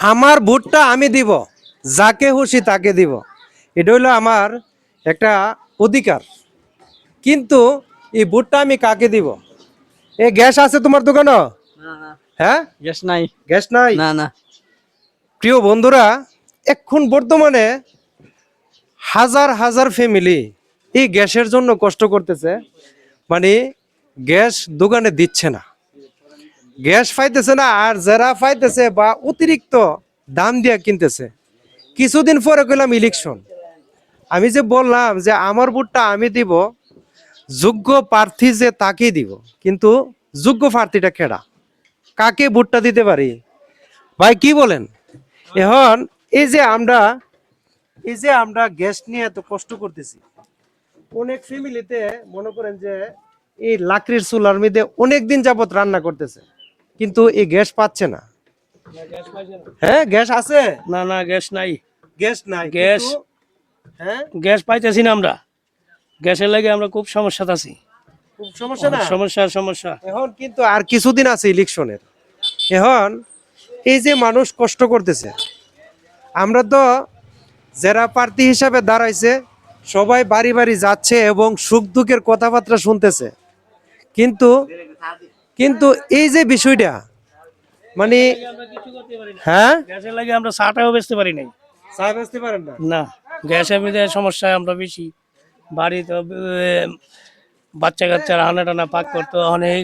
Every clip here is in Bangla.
আমার ভোটটা আমি দিব, যাকে খুশি তাকে দিব, এটা হলো আমার একটা অধিকার। কিন্তু এই ভোটটা আমি কাকে দিব? এ গ্যাস আছে তোমার দোকানে? না না, হ্যাঁ, গ্যাস নাই। গ্যাস নাই। না না, প্রিয় বন্ধুরা, এখন বর্তমানে হাজার হাজার ফ্যামিলি এই গ্যাসের জন্য কষ্ট করতেছে। মানে গ্যাস দোকানে দিচ্ছে না, গ্যাস পাইতেছে না, আর যারা পাইতেছে বা অতিরিক্ত দাম দিয়ে কিনতেছে। কিছুদিন পরে কইলাম ইলেকশন, আমি যে বললাম যে আমার ভোটটা আমি দিব, যোগ্য প্রার্থী যে তাকেই দিব, কিন্তু যোগ্য প্রার্থীটা কেডা, কাকে ভোটটা দিতে পারি? ভাই কি বলেন? এখন এই যে আমরা গ্যাস নিয়ে এত কষ্ট করতেছি, অনেক ফ্যামিলিতে মনে করেন যে এই লাকড়ির চুলার মধ্যে অনেক দিন যাবত রান্না করতেছে, কিন্তু এই গ্যাস পাচ্ছে না। হ্যাঁ, গ্যাস আছে? না না, গ্যাস নাই। গ্যাস নাই, গ্যাস হ্যাঁ, গ্যাস পাইতেছি না আমরা। গ্যাসের লাগে আমরা খুব সমস্যা আছি। খুব সমস্যা না? সমস্যা। এখন কিন্তু আর কিছুদিন আছে ইলেকশনের। এখন এই যে মানুষ কষ্ট করতেছে, আমরা তো যারা প্রার্থী হিসাবে দাঁড়াইছে সবাই বাড়ি বাড়ি যাচ্ছে এবং সুখ দুঃখের কথাবার্তা শুনতেছে। কিন্তু কিন্তু এই যে বিষয়টা, মানে হ্যাঁ, গ্যাসের লাগে আমরা চাটাও বেচতে পারি নাই। চা বেচতে পারেন না? না, গ্যাসের মধ্যে সমস্যায় আমরা বেশি। বাড়িতে বাচ্চা কাচ্চারা হানা টানা পাক করতো, অনেক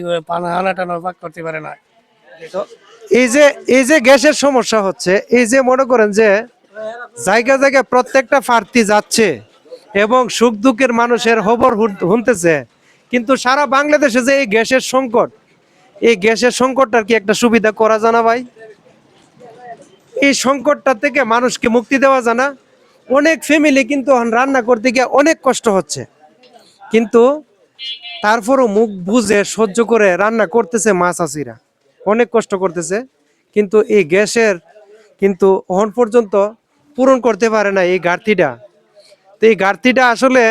হানা টানা পাক করতে পারে না। তো এই যে গ্যাসের সমস্যা হচ্ছে, এই যে মনে করেন যে জায়গা জায়গায় প্রত্যেকটা প্রার্থী যাচ্ছে এবং সুখ দুঃখের মানুষের খবর শুনতেছে, কিন্তু সারা বাংলাদেশে যে এই গ্যাসের সংকট, এই গ্যাসের সংকটটার কি একটা সুবিধা করা জানা ভাই? এই সংকটটা থেকে মানুষকে মুক্তি দেওয়া জানা। অনেক ফ্যামিলি কিন্তু এখন রান্না করতে গিয়ে অনেক কষ্ট হচ্ছে, কিন্তু তারপরও মুখ বুঝে সহ্য করে রান্না করতেছে। মাছ চাষিরা অনেক কষ্ট করতেছে, কিন্তু এই গ্যাসের কিন্তু এখন পর্যন্ত পূরণ করতে পারে না এই ঘাটতিটা। তো এই ঘাটতিটা আসলে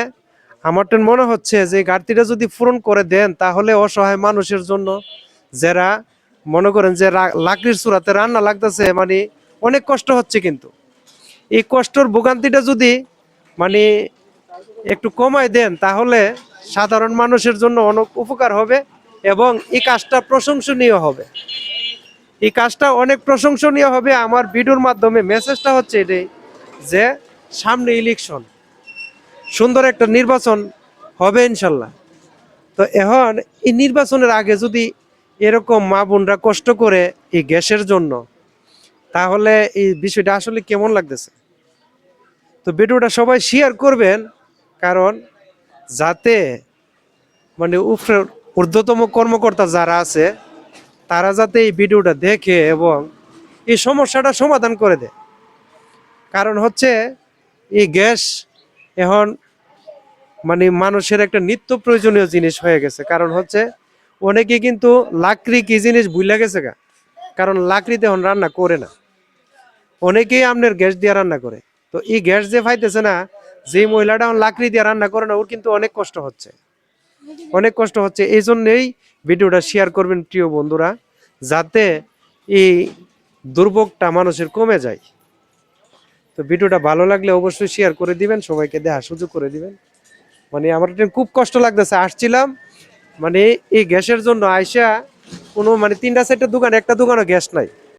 আমার তো মনে হচ্ছে যে ঘাটতিটা যদি পূরণ করে দেন, তাহলে অসহায় মানুষের জন্য, যারা মনে করেন যে লাকড়ির চুলাতে রান্না লাগতেছে, মানে অনেক কষ্ট হচ্ছে, কিন্তু এই কষ্টর ভোগান্তিটা যদি মানে একটু কমায় দেন, তাহলে সাধারণ মানুষের জন্য অনেক উপকার হবে এবং এই কাজটা প্রশংসনীয় হবে। এই কাজটা অনেক প্রশংসনীয় হবে। আমার ভিডিওর মাধ্যমে মেসেজটা হচ্ছে এটাই, যে সামনে ইলেকশন, সুন্দর একটা নির্বাচন হবে ইনশাল্লাহ। তো এখন এই নির্বাচনের আগে যদি এরকম মা বোনরা কষ্ট করে এই গ্যাসের জন্য, তাহলে এই বিষয়টা আসলে কেমন লাগতেছে? তো ভিডিওটা সবাই শেয়ার করবেন, কারণ যাতে মানে ঊর্ধ্বতম কর্মকর্তা যারা আছে তারা যাতে এই ভিডিওটা দেখে এবং এই সমস্যাটা সমাধান করে দেয়। কারণ হচ্ছে এই গ্যাস এখন মানে মানুষের একটা নিত্য প্রয়োজনীয় জিনিস হয়ে গেছে। কারণ হচ্ছে অনেকে কিন্তু লাকড়ি কি জিনিস ভুলে গেছে গা, কারণ লাকড়িতে এখন রান্না করে না, অনেকেই আপনার গ্যাস দিয়ে রান্না করে। তো এই গ্যাস যে পাইতেছে না, যে মহিলাটা এখন লাকড়ি দিয়ে রান্না করে না, ওর কিন্তু অনেক কষ্ট হচ্ছে, অনেক কষ্ট হচ্ছে। এই জন্যেই ভিডিওটা শেয়ার করবেন প্রিয় বন্ধুরা, যাতে এই দুর্ভোগটা মানুষের কমে যায়। তো ভিডিওটা ভালো লাগলে অবশ্যই শেয়ার করে দিবেন, সবাইকে দেখার সুযোগ করে দিবেন। মানে আমার খুব কষ্ট লাগতেছে, আসছিলাম মানে এই গ্যাসের জন্য আইসা কোনো মানে 3টা 4টা দোকান, একটা দোকানও গ্যাস নাই।